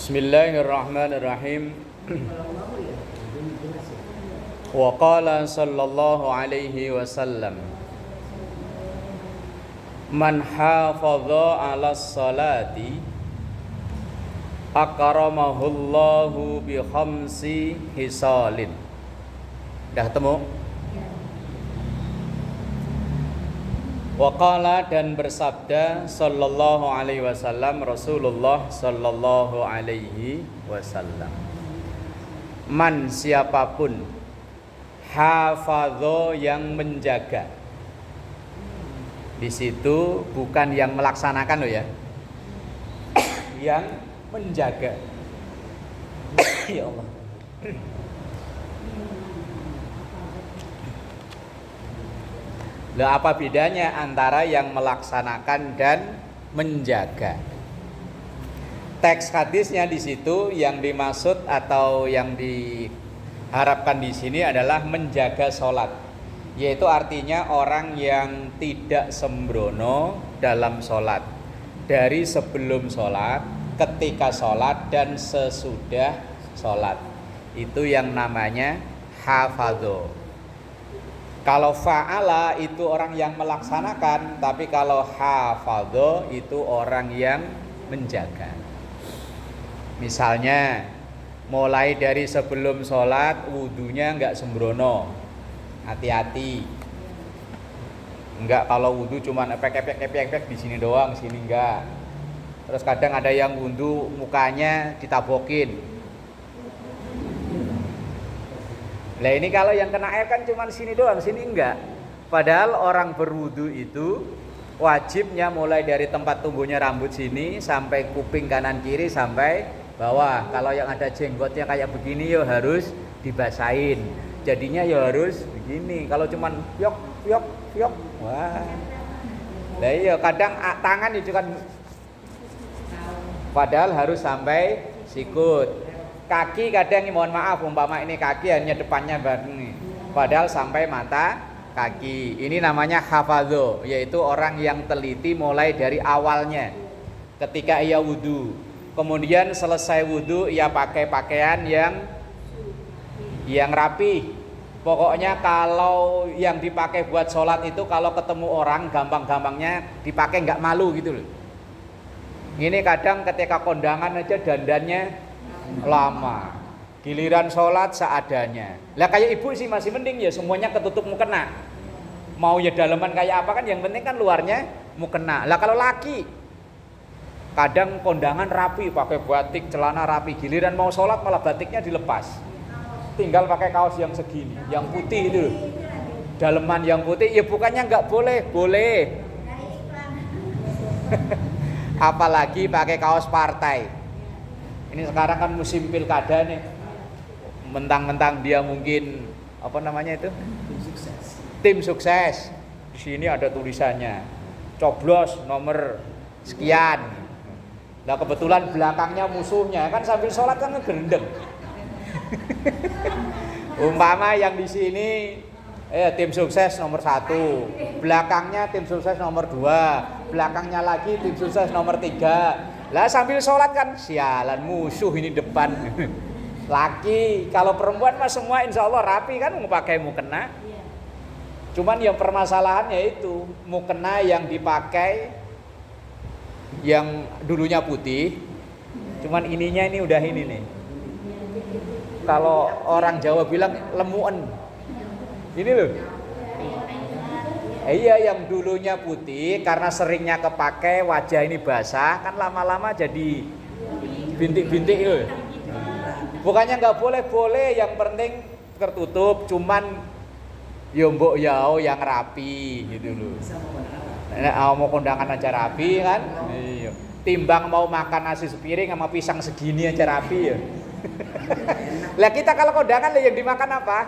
Bismillahirrahmanirrahim. Wa qala sallallahu alaihi wasallam, man hafadha 'ala sholati akramahullahu bi khamsi hisalin. Dah ketemu? Waqala, dan bersabda sallallahu alaihi wasallam, Rasulullah sallallahu alaihi wasallam, man, siapapun, hafadho, yang menjaga. Di situ bukan yang melaksanakan loh ya, yang menjaga. Ya Allah. Lah, apa bedanya antara yang melaksanakan dan menjaga? Teks hadisnya di situ yang dimaksud atau yang diharapkan di sini adalah menjaga sholat, yaitu artinya orang yang tidak sembrono dalam sholat, dari sebelum sholat, ketika sholat, dan sesudah sholat. Itu yang namanya hafadho. Kalau fa'ala itu orang yang melaksanakan, tapi kalau hafadho itu orang yang menjaga. Misalnya, mulai dari sebelum sholat, wudunya enggak sembrono, hati-hati. Enggak, kalau wudu cuma epek di sini doang, sini enggak. Terus kadang ada yang wudu mukanya ditabokin. Nah, ini kalau yang kena air kan cuma sini doang, sini enggak. Padahal orang berwudu itu wajibnya mulai dari tempat tumbuhnya rambut sini sampai kuping kanan kiri sampai bawah. Kalau yang ada jenggotnya kayak begini ya harus dibasahin. Jadinya ya harus begini. Kalau cuma yok, wah. Nah iya, kadang tangan itu kan padahal harus sampai sikut. Kaki kadang, mohon maaf, umpama ini kaki hanya depannya begini, padahal sampai mata kaki. Ini namanya hafadho, yaitu orang yang teliti mulai dari awalnya ketika ia wudu. Kemudian selesai wudu ia pakai pakaian yang rapi. Pokoknya kalau yang dipakai buat sholat itu kalau ketemu orang gampang-gampangnya dipakai, nggak malu gitu loh. Ini kadang ketika kondangan aja dandannya lama, giliran sholat seadanya. Lah kayak ibu sih masih mending ya, semuanya ketutup mukena. Mau ya daleman kayak apa kan, yang penting kan luarnya mukena. Lah kalau laki kadang kondangan rapi, pakai batik, celana rapi, giliran mau sholat malah batiknya dilepas, tinggal pakai kaos yang segini, yang putih itu, daleman yang putih. Ya bukannya nggak boleh, boleh. Apalagi pakai kaos partai. Ini sekarang kan musim pilkada nih, mentang-mentang dia mungkin apa namanya itu, tim sukses. Di sini ada tulisannya, coblos nomor sekian. Nah kebetulan belakangnya musuhnya, kan sambil sholat kan ngegendeng. Umpama yang di sini tim sukses nomor 1, belakangnya tim sukses nomor 2, belakangnya lagi tim sukses nomor 3. Lah sambil sholat kan sialan, musuh ini depan. Laki, kalau perempuan mah semua insya Allah rapi kan, mau pakai mukena. Cuman yang permasalahannya itu mukena yang dipakai yang dulunya putih, cuman ininya ini udah ini nih. Kalau orang Jawa bilang lemuen. Ini loh. Iya, yang dulunya putih karena seringnya kepake, wajah ini basah kan, lama-lama jadi bintik-bintik loh. Bukannya nggak boleh, yang penting tertutup, cuman yombok yao yang rapi gitu loh. Nah, mau kondangan aja rapi kan. Iya. Timbang mau makan nasi sepiring sama pisang segini aja rapi ya. Lah kita kalau kondangan yang dimakan apa?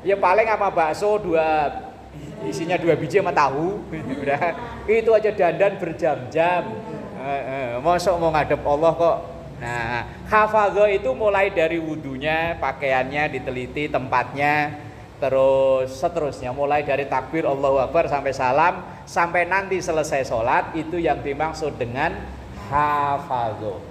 Ya paling sama bakso isinya 2 biji sama tahu. Udah itu aja dandan berjam-jam. Mosok mau ngadep Allah kok. Nah, hafadho itu mulai dari wudunya, pakaiannya diteliti, tempatnya, terus seterusnya, mulai dari takbir Allahu Akbar sampai salam, sampai nanti selesai sholat. Itu yang dimaksud dengan hafadho.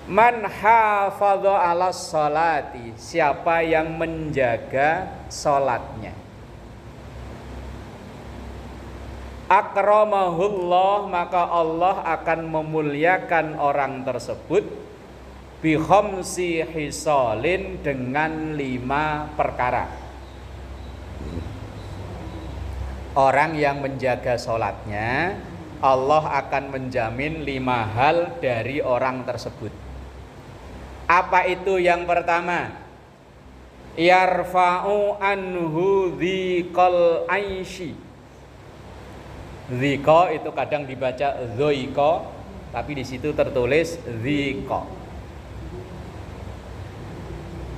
Man hafadha 'alas sholati, siapa yang menjaga salatnya. Akramahullah, maka Allah akan memuliakan orang tersebut bi khamsi hisalin, dengan 5 perkara. Orang yang menjaga salatnya, Allah akan menjamin 5 hal dari orang tersebut. Apa itu yang pertama? Yarfa'u anhu dzikal aishi. Dzika itu kadang dibaca dzoika, tapi di situ tertulis dzika.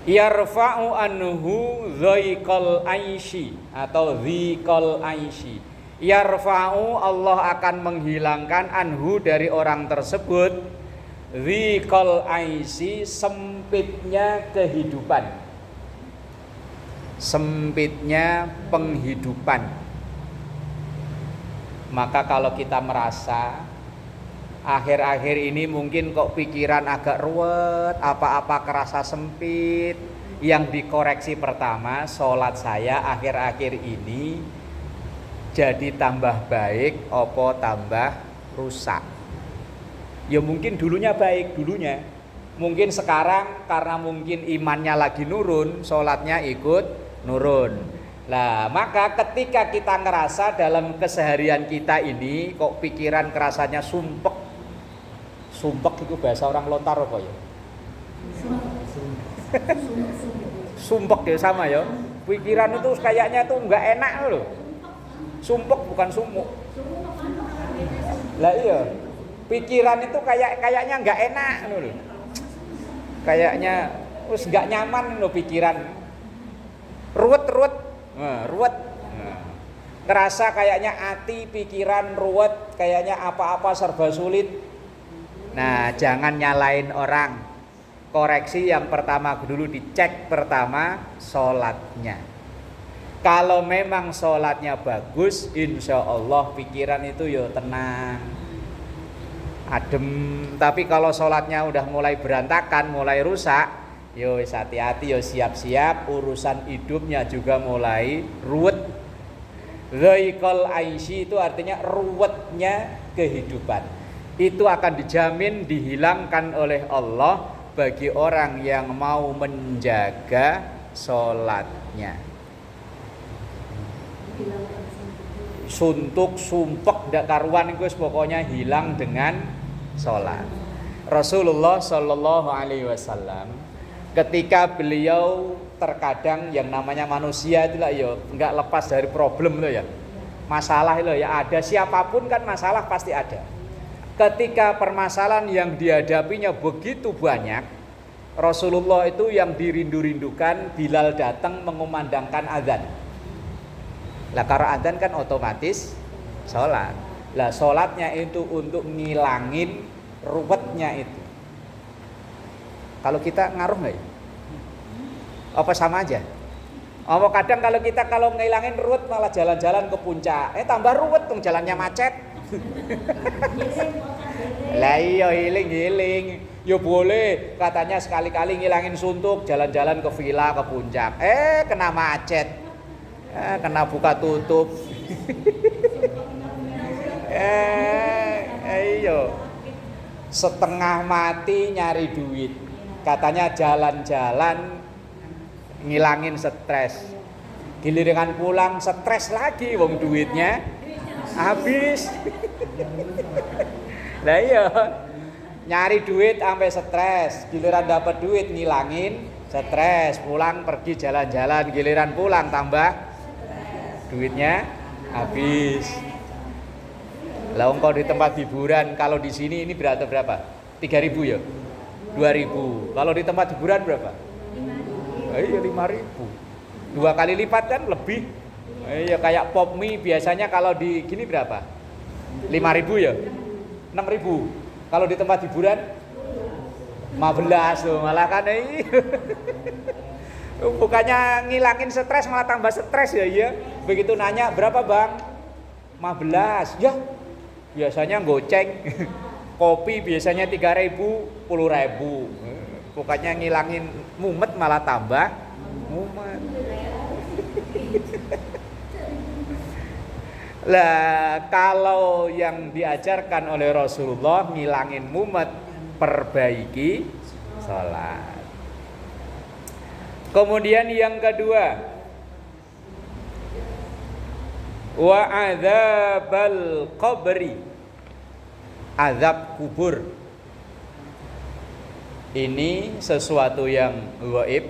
Yarfa'u anhu dzoikal aishi atau dzikal aishi. Yarfa'u, Allah akan menghilangkan anhu dari orang tersebut dzikal aisi, sempitnya kehidupan, sempitnya penghidupan. Maka kalau kita merasa akhir-akhir ini mungkin kok pikiran agak ruwet, apa-apa kerasa sempit, yang dikoreksi pertama, sholat saya akhir-akhir ini jadi tambah baik apa tambah rusak. Ya mungkin dulunya baik, dulunya. Mungkin sekarang karena mungkin imannya lagi nurun, sholatnya ikut nurun. Nah, maka ketika kita ngerasa dalam keseharian kita ini kok pikiran kerasanya sumpek. Sumpek itu bahasa orang lontar apa ya? Sumpek ya, sama ya. Pikiran itu kayaknya tuh nggak enak loh. Sumpek bukan sumuk. Lah iya. Pikiran itu kayaknya nggak enak loh. Kayaknya terus nggak nyaman loh pikiran. Ruwet. Ngerasa kayaknya hati, pikiran ruwet, kayaknya apa-apa serba sulit. Nah, jangan nyalain orang. Koreksi yang pertama dulu, dicek pertama sholatnya. Kalau memang sholatnya bagus, insya Allah pikiran itu ya tenang, adem. Tapi kalau sholatnya udah mulai berantakan, mulai rusak, yo hati-hati, yo siap-siap, urusan hidupnya juga mulai ruwet. Dzaikal aisy itu artinya ruwetnya kehidupan. Itu akan dijamin dihilangkan oleh Allah bagi orang yang mau menjaga sholatnya. Suntuk, sumpek, ndak karuan itu pokoknya hilang dengan sholat. Rasulullah Shallallahu Alaihi Wasallam ketika beliau terkadang yang namanya manusia itu lah ya nggak lepas dari problem loh ya, masalah loh ya, ada siapapun kan masalah pasti ada. Ketika permasalahan yang dihadapinya begitu banyak, Rasulullah itu yang dirindu-rindukan Bilal datang mengumandangkan azan. Lah kalau adzan kan otomatis sholat. Lah sholatnya itu untuk ngilangin ruwetnya itu. Kalau kita ngaruh nggak ya? Apa sama aja? Oh, kadang kalau kita ngilangin ruwet malah jalan-jalan ke puncak, tambah ruwet dong, jalannya macet. Lah iya, healing. Yo boleh katanya sekali-kali ngilangin suntuk, jalan-jalan ke villa ke puncak. Kena macet. Kena buka tutup. Iya. Setengah mati nyari duit. Katanya jalan-jalan ngilangin stres. Giliran pulang stres lagi, wong duitnya habis. Lah iya. Nyari duit sampai stres, giliran dapat duit ngilangin stres, pulang pergi jalan-jalan, giliran pulang tambah duitnya habis. Lah engkau di tempat hiburan kalau di sini ini berapa? 3.000 ya? 2.000. Kalau di tempat hiburan berapa? 5.000. Iya 5.000. 2 kali lipat kan lebih. Iya kayak pop mie biasanya kalau di gini berapa? 5.000 ya? 6.000. Kalau di tempat hiburan 15 tuh malah kan bukannya ngilangin stres malah tambah stres ya. Iya. Begitu nanya berapa bang? 15. Ya biasanya goceng. Kopi biasanya 3.000, 10.000. Pokoknya ngilangin mumet malah tambah mumet. Lah kalau yang diajarkan oleh Rasulullah ngilangin mumet, perbaiki salat. Kemudian yang kedua, wa adzabal qabri, azab kubur. Ini sesuatu yang gaib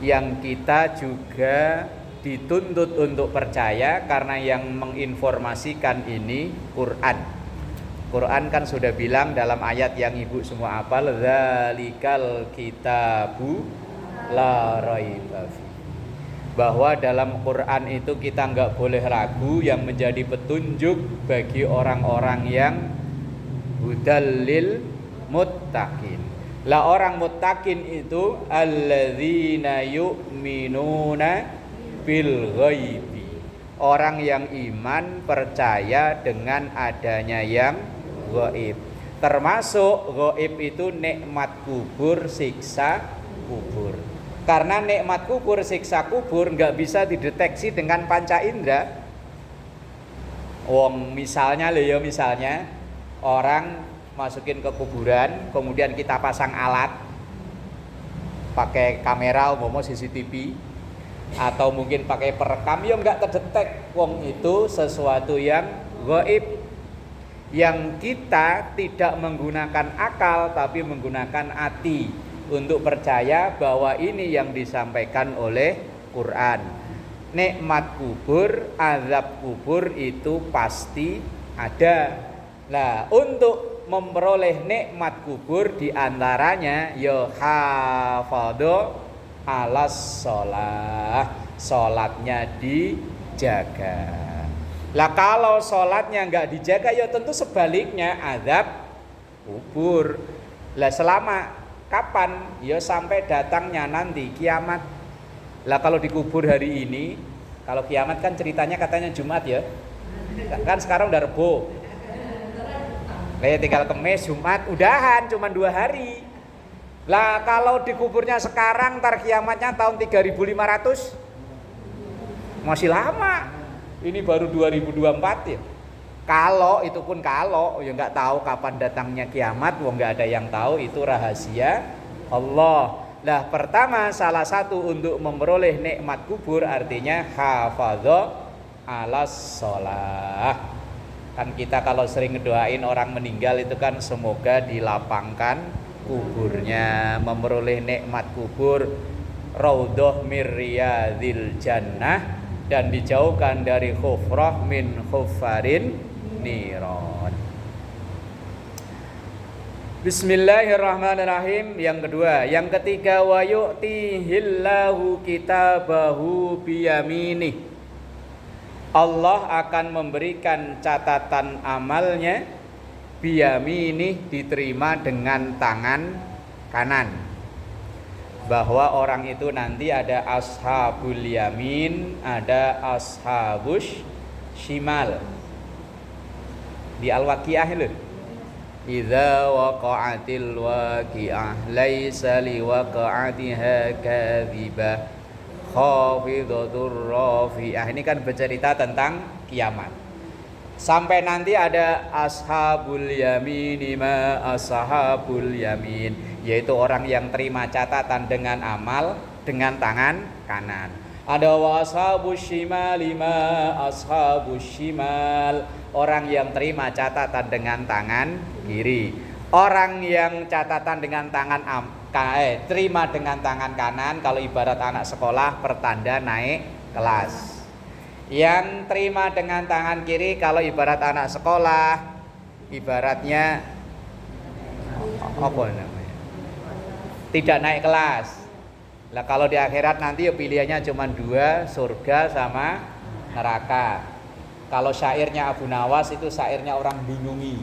yang kita juga dituntut untuk percaya, karena yang menginformasikan ini Quran. Quran kan sudah bilang dalam ayat yang ibu semua hafal, dzalikal kitabu la raiba fi, bahwa dalam Quran itu kita nggak boleh ragu, yang menjadi petunjuk bagi orang-orang yang hudal lil muttaqin. Lah orang muttaqin itu alladzina yu'minuna bil ghaibi, orang yang iman percaya dengan adanya yang gaib. Termasuk gaib itu nikmat kubur, siksa kubur. Karena nikmat kubur, siksa kubur nggak bisa dideteksi dengan panca indera. Wong misalnya orang masukin ke kuburan, kemudian kita pasang alat pakai kamera umumnya CCTV atau mungkin pakai perekam, ya nggak terdetek. Wong itu sesuatu yang gaib, yang kita tidak menggunakan akal tapi menggunakan hati untuk percaya bahwa ini yang disampaikan oleh Quran. Nikmat kubur, azab kubur itu pasti ada. Nah, untuk memperoleh nikmat kubur diantaranya ya hafadho alas sholat, sholatnya dijaga. Lah kalau sholatnya nggak dijaga, ya tentu sebaliknya azab kubur. Lah selama kapan? Ya sampai datangnya nanti kiamat. Lah kalau dikubur hari ini, kalau kiamat kan ceritanya katanya Jumat ya. Kan sekarang udah Rebo. Lah tinggal Kemis, Jumat, udahan cuma 2 hari. Lah kalau dikuburnya sekarang, ntar kiamatnya tahun 3500. Masih lama. Ini baru 2024 ya. Kalau itu pun kalau, ya nggak tahu kapan datangnya kiamat, wong nggak ada yang tahu, itu rahasia Allah. Nah, pertama salah satu untuk memperoleh nikmat kubur artinya hafadho alas sholah. Kan kita kalau sering ngedoain orang meninggal itu kan semoga dilapangkan kuburnya, memperoleh nikmat kubur, raudhah mir riyadil jannah, dan dijauhkan dari khufrah min khufarin niron. Bismillahirrahmanirrahim. Yang kedua, yang ketiga, wa yu'tihillahu kitabahu biyaminih, Allah akan memberikan catatan amalnya biyaminih, diterima dengan tangan kanan. Bahwa orang itu nanti ada ashabul yamin, ada ashabus shimal. Di Al-Waqiah itu, idza waqa'atil waqi'ah laisa liwaqa'atiha kadhibah khafidatur rafi'ah. Ini kan bercerita tentang kiamat. Sampai nanti ada ashabul yamin, ma ashabul yamin, yaitu orang yang terima catatan dengan amal dengan tangan kanan. Ada wa ashabus shimal, ma ashabus shimal, orang yang terima catatan dengan tangan kiri. Orang yang catatan dengan tangan terima dengan tangan kanan, kalau ibarat anak sekolah pertanda naik kelas. Yang terima dengan tangan kiri kalau ibarat anak sekolah, ibaratnya apa namanya? Tidak naik kelas. Lah kalau di akhirat nanti ya pilihannya cuma 2, surga sama neraka. Kalau syairnya Abu Nawas itu syairnya orang bingungi.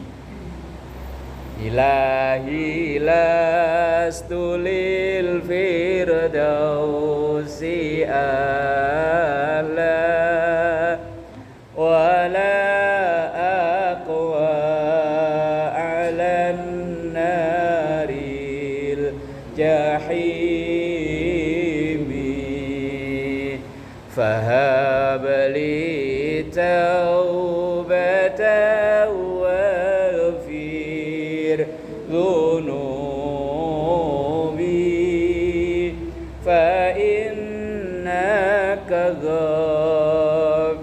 Ilahi lastulil firdausi ala wala aqwa jahim fahab li taubatan waghfir dhunubi fa innaka ghafirudz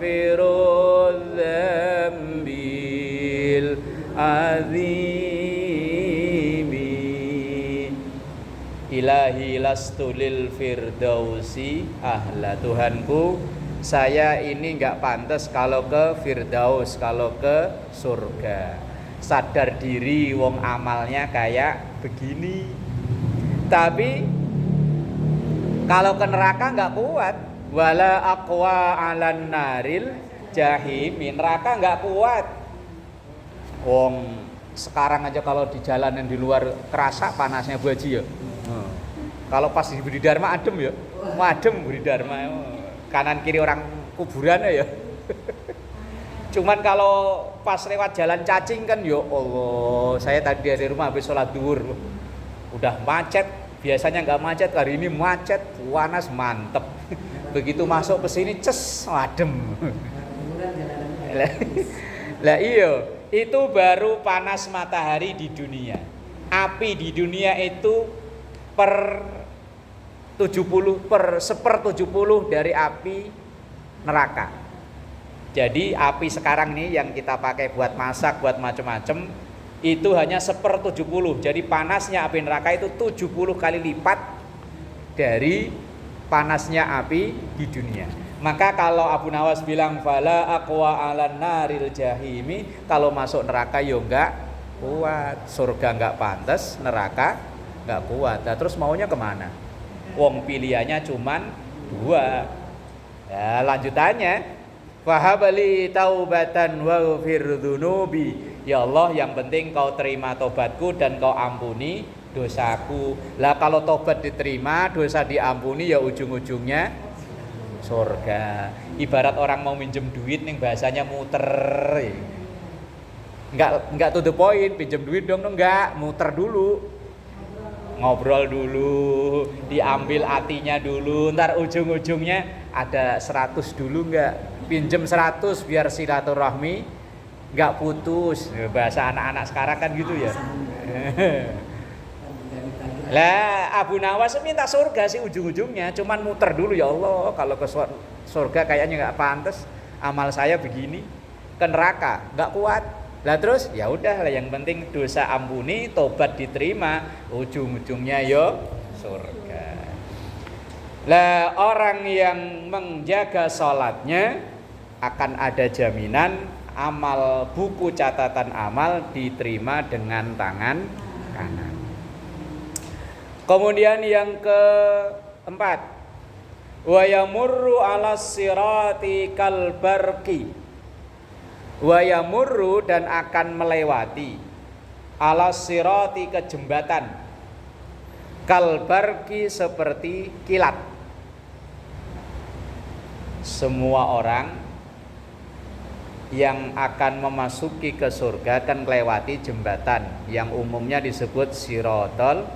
dzambil azimi ilahi lastu lil firdausi ahla. Tuhanku, saya ini nggak pantas kalau ke firdaus, kalau ke surga. Sadar diri wong amalnya kayak begini, tapi kalau ke neraka nggak kuat. Wala aqwa 'alan naril jahim, neraka nggak kuat. Wong sekarang aja kalau di jalanan di luar kerasa panasnya Bu Haji ya. Kalau pas di Budi Dharma adem ya, adem Budi Dharma. Kanan kiri orang kuburan ya. Cuman kalau pas lewat jalan cacing kan ya Allah, saya tadi dari rumah habis sholat duhur udah macet, biasanya nggak macet, hari ini macet, panas mantep. Begitu masuk ke sini ces adem. Lah iya, itu baru panas matahari di dunia. Api di dunia itu per 1/70 dari api neraka. Jadi api sekarang nih yang kita pakai buat masak, buat macam-macam, itu hanya 1/70. Jadi panasnya api neraka itu 70 kali lipat dari panasnya api di dunia. Maka kalau Abu Nawas bilang fala aqwa 'alan naril jahimi, kalau masuk neraka yo enggak kuat. Surga enggak pantas, neraka enggak kuat. Nah, terus maunya kemana? Wong pilihannya cuman 2. Ya, lanjutannya fahabali taubatan waghfir dzunubi. Ya Allah, yang penting kau terima tobatku dan kau ampuni dosaku. Lah kalau tobat diterima, dosa diampuni, ya ujung-ujungnya surga. Ibarat orang mau minjem duit nih bahasanya muter. Enggak to the point, pinjem duit dong, enggak, muter dulu. Ngobrol dulu, diambil hatinya dulu, ntar ujung-ujungnya ada 100 dulu enggak? Pinjem 100 biar silaturahmi enggak putus. Bahasa anak-anak sekarang kan gitu ya. Lah Abu Nawas minta surga sih ujung-ujungnya, cuman muter dulu, ya Allah, kalau ke surga kayaknya enggak pantas, amal saya begini, ke neraka enggak kuat. Lah terus ya udah lah, yang penting dosa ampuni, tobat diterima, ujung-ujungnya yo surga. Lah orang yang menjaga sholatnya akan ada jaminan amal, buku catatan amal diterima dengan tangan kanan. Kemudian yang keempat, wa yamurru 'alas sirati kal barqi. Wa yamurru, dan akan melewati, 'alas sirati, ke jembatan, kal barqi, seperti kilat. Semua orang yang akan memasuki ke surga akan melewati jembatan yang umumnya disebut siratal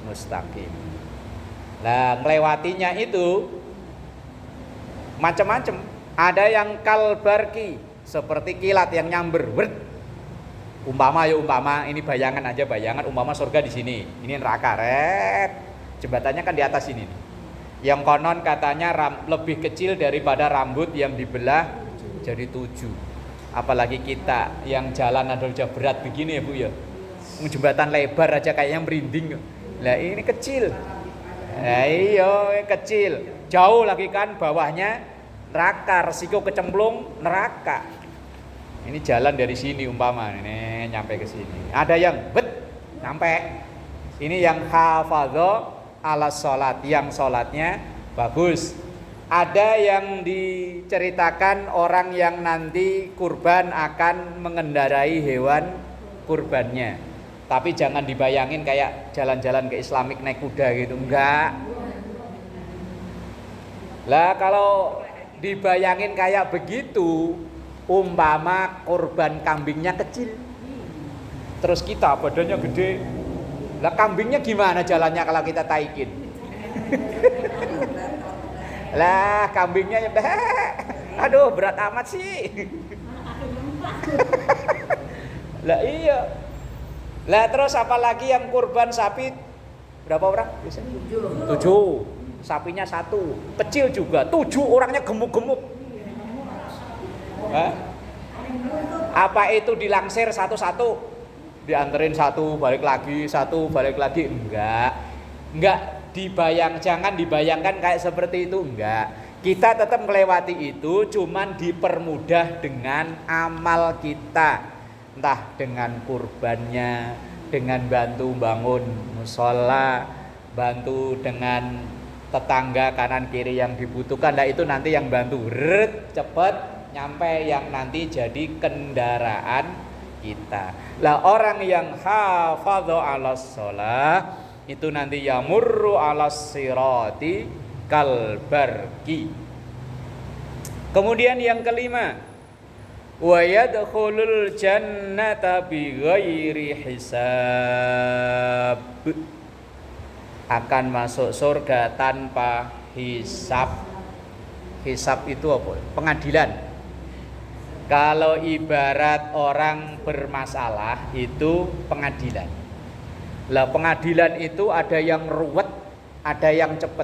mustaqim. Nah, melewatinya itu macam-macam. Ada yang kal barqi, seperti kilat yang nyamber. Umpama ini bayangan aja, bayangan umpama surga di sini, ini neraka, jembatannya kan di atas ini. Yang konon katanya lebih kecil daripada rambut yang dibelah jadi 7. Apalagi kita yang jalan ada berat begini ya Bu ya. Jembatan lebar aja kayaknya merinding. Lah ini kecil. Nah, iya kecil. Jauh lagi kan bawahnya neraka, resiko kecemplung neraka. Ini jalan dari sini umpama ini nyampe ke sini. Ada yang nyampe. Ini yang hafadho ala sholat, yang sholatnya bagus. Ada yang diceritakan orang yang nanti kurban akan mengendarai hewan kurbannya. Tapi jangan dibayangin kayak jalan-jalan ke Islamik naik kuda gitu, enggak. Lah kalau dibayangin kayak begitu, umpama kurban kambingnya kecil, terus kita badannya gede, Lah kambingnya gimana jalannya kalau kita taikin? Lah kambingnya ya aduh berat amat sih. Lah iya. Lah terus apalagi yang kurban sapi berapa orang biasanya? 7. Sapinya 1. Kecil juga. 7 orangnya gemuk-gemuk. Hah? Apa itu dilangsir satu-satu? Dianterin satu, balik lagi, satu, balik lagi? Enggak jangan dibayangkan kayak seperti itu, enggak. Kita tetap melewati itu, cuman dipermudah dengan amal kita. Entah dengan kurbannya, dengan bantu bangun musola, bantu dengan tetangga kanan kiri yang dibutuhkan. Nah itu nanti yang bantu cepet nyampe yang nanti jadi kendaraan kita. Lah orang yang hafadhu 'alas shalah itu nanti yamurru 'alas sirati kalbarki. Kemudian yang kelima, wa yadkhulul jannata bighairi hisab. Akan masuk surga tanpa hisab. Hisab itu apa? Pengadilan. Kalau ibarat orang bermasalah itu pengadilan. Lah pengadilan itu ada yang ruwet, ada yang cepet.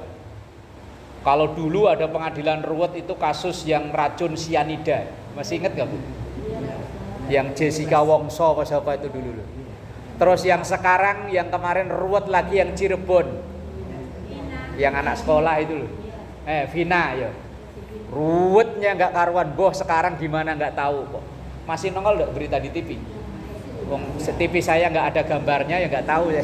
Kalau dulu ada pengadilan ruwet itu kasus yang racun sianida. Masih ingat gak Bu? Yang Jessica Wongso apa siapa itu dulu loh. Terus yang sekarang yang kemarin ruwet lagi yang Cirebon. Yang anak sekolah itu loh. Vina ya. Ruwetnya nggak karuan. Boh sekarang gimana nggak tahu kok. Masih nongol nggak berita di TV? TV saya nggak ada gambarnya ya nggak tahu ya.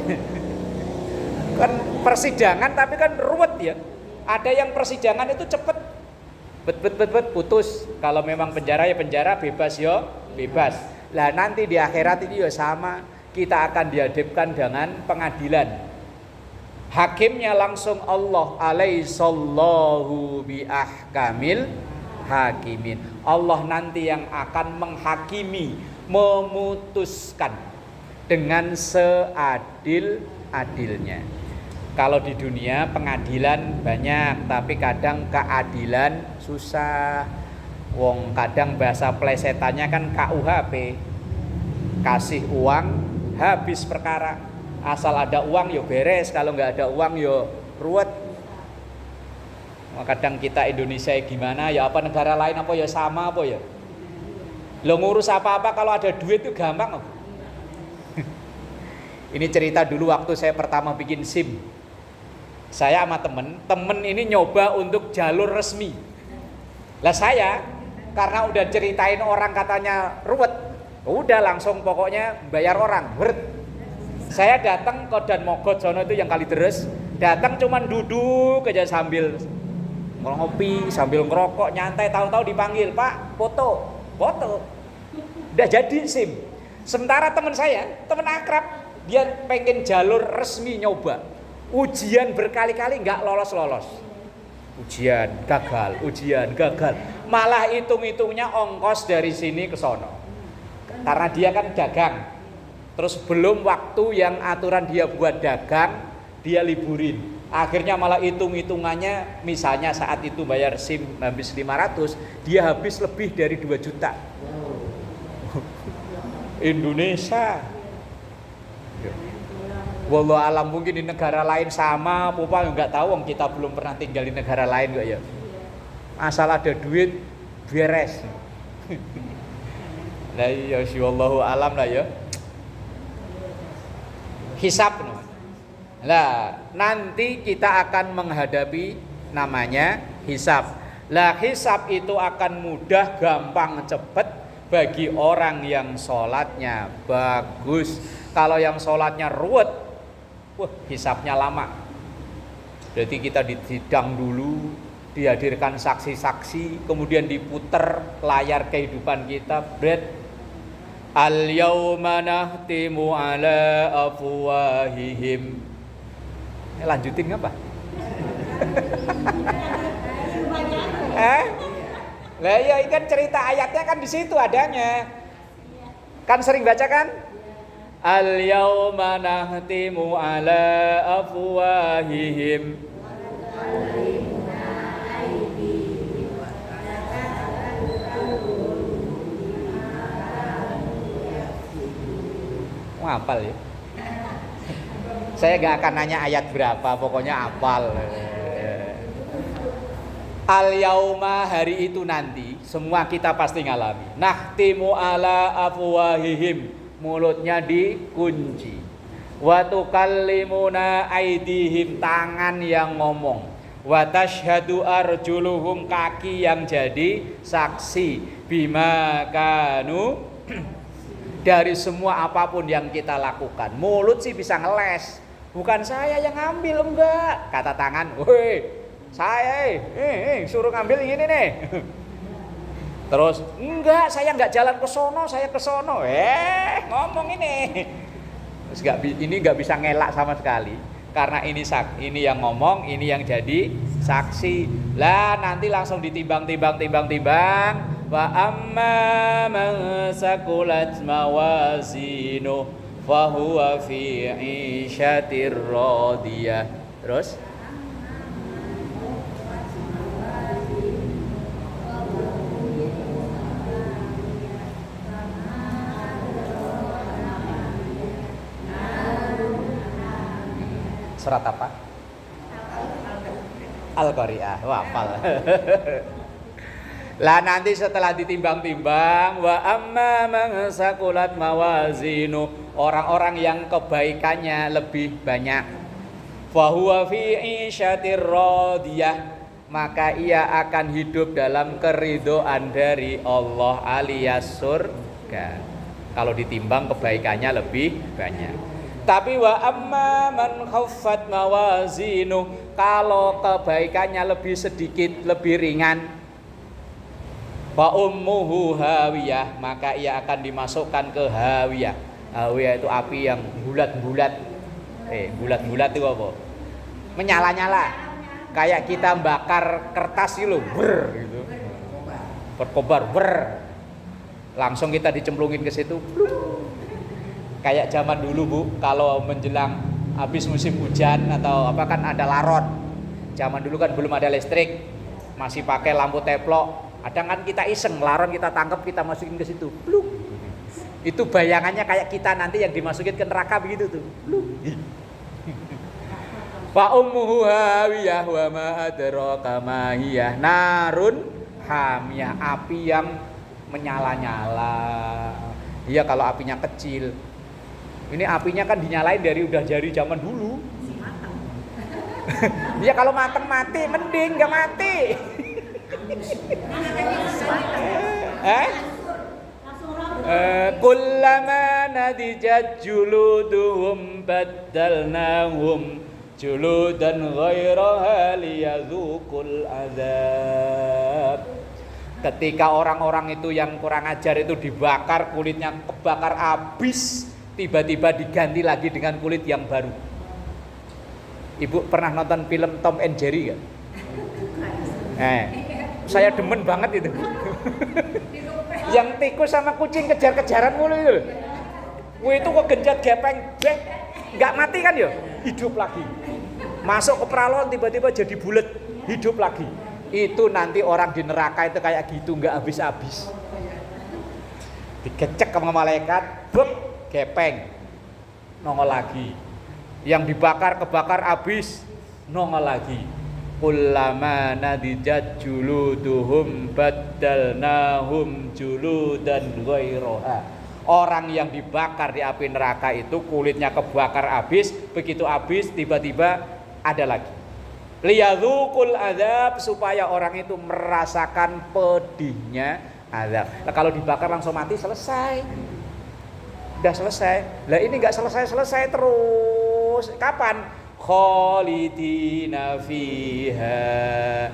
Kan persidangan tapi kan ruwet ya. Ada yang persidangan itu cepet, bet putus. Kalau memang penjara ya penjara, bebas ya bebas. Lah nanti di akhirat ini ya sama, kita akan dihadapkan dengan pengadilan. Hakimnya langsung Allah, alaihissallahu bi ahkamil hakimin. Allah nanti yang akan menghakimi, memutuskan dengan seadil-adilnya. Kalau di dunia pengadilan banyak, tapi kadang keadilan susah. Wong kadang bahasa plesetannya kan KUHP. Kasih uang, habis perkara. Asal ada uang yo beres, kalau nggak ada uang yo ruwet. Kadang kita Indonesia gimana ya, apa negara lain apa ya sama apa ya. Lo ngurus apa-apa kalau ada duit itu gampang. Ini cerita dulu waktu saya pertama bikin SIM. Saya sama temen ini nyoba untuk jalur resmi. Lah saya karena udah ceritain orang katanya ruwet, udah langsung pokoknya bayar orang. Saya datang ke Dan Mogot sono itu yang Kalideres, datang cuman duduk aja sambil ngopi, sambil ngerokok, nyantai, tahu-tahu dipanggil, "Pak, foto." Udah jadi SIM. Sementara teman saya, teman akrab, dia pengen jalur resmi nyoba. Ujian berkali-kali nggak lolos. Ujian gagal. Malah hitung-hitungnya ongkos dari sini ke sono. Karena dia kan dagang. Terus belum waktu yang aturan dia buat dagang, dia liburin. Akhirnya malah hitung-hitungannya, misalnya saat itu bayar SIM habis 500, dia habis lebih dari 2 juta. Indonesia. Wallahu alam, mungkin di negara lain sama, apa enggak tahu, wong kita belum pernah tinggal di negara lain kok ya. Asal ada duit beres. Lah ya wallahu alam lah ya. Hisab. Lah nanti kita akan menghadapi namanya hisab. Lah hisab itu akan mudah, gampang, cepat bagi orang yang sholatnya bagus. Kalau yang sholatnya ruwet, hisabnya lama. Jadi kita disidang dulu, dihadirkan saksi-saksi, kemudian diputer layar kehidupan kita, al-yawma nahtimu ala afwahihim. Lanjutin ngapa? Lah ya ikan cerita ayatnya kan di situ adanya. Kan sering baca kan? Al-yawma nahtimu ala afwahihim. Hafal ya. Saya gak akan nanya ayat berapa, pokoknya hafal. Al-yauma, hari itu nanti semua kita pasti ngalami. Nahtimu ala afwahihim, mulutnya dikunci. Wa tukallimuna aidihim, tangan yang ngomong. Wa tashhadu arjuluhum, kaki yang jadi saksi. Bima kanu, dari semua apapun yang kita lakukan. Mulut sih bisa ngeles, bukan saya yang ngambil, enggak. Kata tangan, woi saya suruh ngambil ini nih. Terus enggak, saya enggak jalan ke sono, saya ke sono. Ngomong ini. Terus ini enggak bisa ngelak sama sekali, karena ini yang ngomong, ini yang jadi saksi. Lah nanti langsung ditimbang. Wa amma man sakulat mawazinu fahuwa fi 'ishatir radiyah. Terus surat apa? Al-Qari'ah. Hafal. Lah nanti setelah ditimbang-timbang, wa amma man saqulat mawazinu, orang-orang yang kebaikannya lebih banyak, fa huwa fi 'ishatir radiyah, maka ia akan hidup dalam keridhaan dari Allah alias surga. Kalau ditimbang kebaikannya lebih banyak. Tapi wa amma man khaffat mawazinu, kalau kebaikannya lebih sedikit, lebih ringan, fa ummuhu hawiyah, maka ia akan dimasukkan ke hawiyah. Hawiyah itu api yang bulat-bulat. Bulat-bulat itu apa? Menyala-nyala. Kayak kita bakar kertas gitu, gitu. Berkobar, langsung kita dicemplungin ke situ. Kayak zaman dulu Bu, kalau menjelang habis musim hujan atau apa kan ada laron. Zaman dulu kan belum ada listrik, masih pakai lampu teplok. Kadang kan kita iseng, laron kita tangkap, kita masukin ke situ. Pluk. Itu bayangannya kayak kita nanti yang dimasukin ke neraka begitu tuh. Pluk. Fa ummuhu hawiyah wa ma adraka ma hiya narun hamiyah, api yang menyala-nyala. Iya kalau apinya kecil. Ini apinya kan dinyalain dari zaman dulu. Iya kalau mateng mati, mending gak mati. Kullama nadijat juluduhum baddalnahum juludan ghairaha liyadzuqul adzab. Ketika orang-orang itu yang kurang ajar itu dibakar, kulitnya kebakar habis, tiba-tiba diganti lagi dengan kulit yang baru. Ibu pernah nonton film Tom and Jerry gak? Saya demen banget itu. Yang tikus sama kucing kejar-kejaran mulu itu. Itu kok genjat gepeng, nggak mati kan ya? Hidup lagi. Masuk ke peralon tiba-tiba jadi bulat, hidup lagi. Itu nanti orang di neraka itu kayak gitu, nggak habis-habis. Digecek sama malaikat, buk, gepeng, nongol lagi. Yang dibakar kebakar habis, nongol lagi. Kullama nadijat juluduhum baddalnahum juludan ghairaha. Orang yang dibakar di api neraka itu kulitnya kebakar habis, begitu habis tiba-tiba ada lagi. Liyadzuqul adzab, supaya orang itu merasakan pedihnya azab. Nah, kalau dibakar langsung mati selesai. Udah selesai. Lah ini enggak selesai terus. Kapan? Khalidina fiha.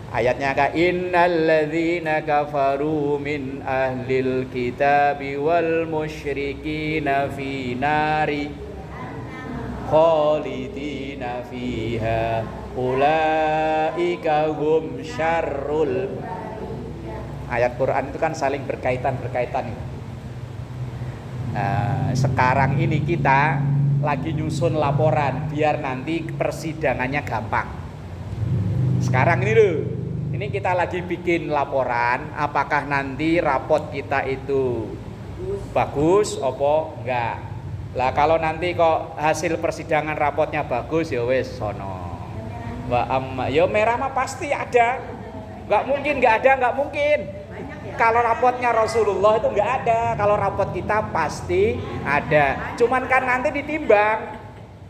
Ayatnya ka innalladzina kafaru min ahlil kitabi wal musyrikina fi nari khalidina fiha ulaika hum syarrul. Ayat Quran itu kan saling berkaitan itu. Sekarang ini kita lagi nyusun laporan biar nanti persidangannya gampang. Sekarang ini loh, ini kita lagi bikin laporan, apakah nanti rapot kita itu bagus opo enggak. Lah kalau nanti kok hasil persidangan rapotnya bagus ya wes sono. Ya merah mah pasti ada. Enggak mungkin enggak ada, enggak mungkin. Kalau rapotnya Rasulullah itu enggak ada, kalau rapot kita pasti ada. Cuman kan nanti ditimbang.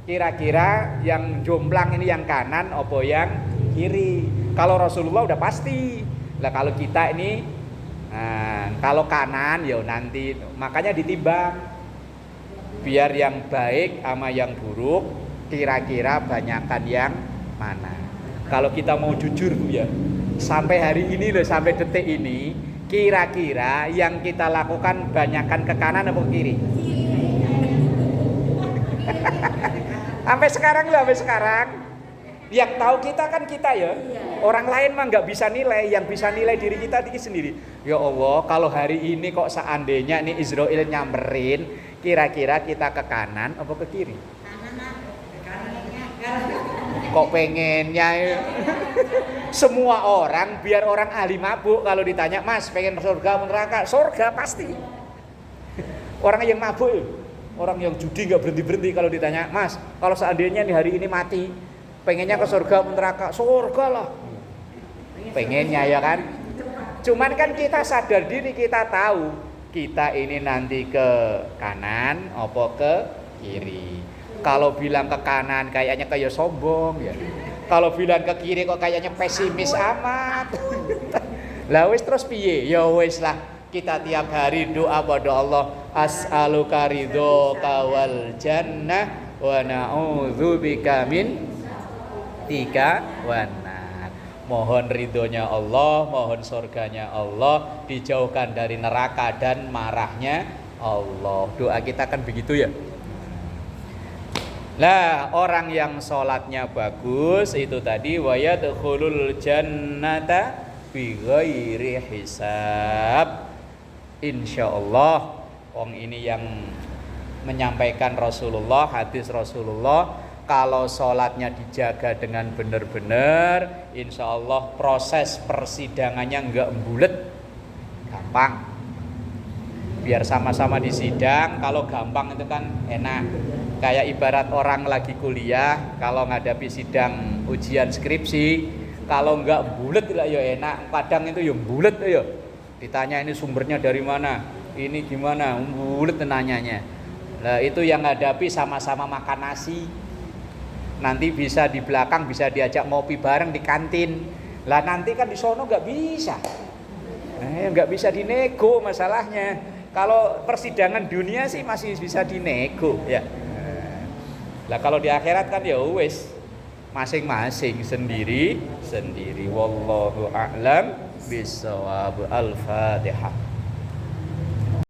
Kira-kira yang jomplang ini yang kanan opo yang kiri. Kalau Rasulullah udah pasti. Lah kalau kita ini kalau kanan ya nanti makanya ditimbang. Biar yang baik sama yang buruk kira-kira banyakan yang mana. Kalau kita mau jujur ya, sampai hari ini loh, sampai detik ini kira-kira yang kita lakukan banyakan ke kanan atau ke kiri? Sampai sekarang loh, sampai sekarang yang tahu kita kan kita ya. Orang lain mah nggak bisa nilai, yang bisa nilai diri kita sendiri. Ya Allah, kalau hari ini kok seandainya nih Israel nyamperin, kira-kira kita ke kanan apa ke kiri? Kok pengennya ya? Semua orang, biar orang ahli mabuk kalau ditanya, Mas pengen surga atau neraka? Surga pasti. Orang yang mabuk, orang yang judi nggak berhenti kalau ditanya, Mas kalau seandainya nih hari ini mati, pengennya ke surga atau neraka? Surga lah. Pengennya ya kan. Cuman kan kita sadar diri, kita tahu kita ini nanti ke kanan apa ke kiri. Kalau bilang ke kanan kayaknya kayak sombong ya. Kalau bilang ke kiri kok kayaknya pesimis amat. Lah wis terus piye? Ya wis lah, kita tiap hari doa pada Allah, as'aluka ridhoka wal jannah wa na'udzubika min tiga wana. Mohon ridhonya Allah, mohon surganya Allah, dijauhkan dari neraka dan marahnya Allah. Doa kita kan begitu ya. Lah orang yang sholatnya bagus itu tadi wa yadkhulul jannata bighairi hisab. Insyaallah wong ini yang menyampaikan Rasulullah, hadis Rasulullah, kalau sholatnya dijaga dengan benar-benar, insya Allah proses persidangannya enggak bulet, gampang. Biar sama-sama di sidang, kalau gampang itu kan enak. Kayak ibarat orang lagi kuliah, kalau ngadapi sidang ujian skripsi, kalau enggak bulet lah ya enak. Kadang itu ya bulet ya. Ditanya ini sumbernya dari mana, ini gimana, bulet nanyanya. Nah itu yang ngadapi sama-sama makan nasi. Nanti bisa di belakang bisa diajak ngopi bareng di kantin. Lah nanti kan di sono nggak bisa, nggak bisa dinego masalahnya. Kalau persidangan dunia sih masih bisa dinego ya. Lah kalau di akhirat kan ya wes masing-masing sendiri. Wallahu a'lam bishawab. Al-Fatihah.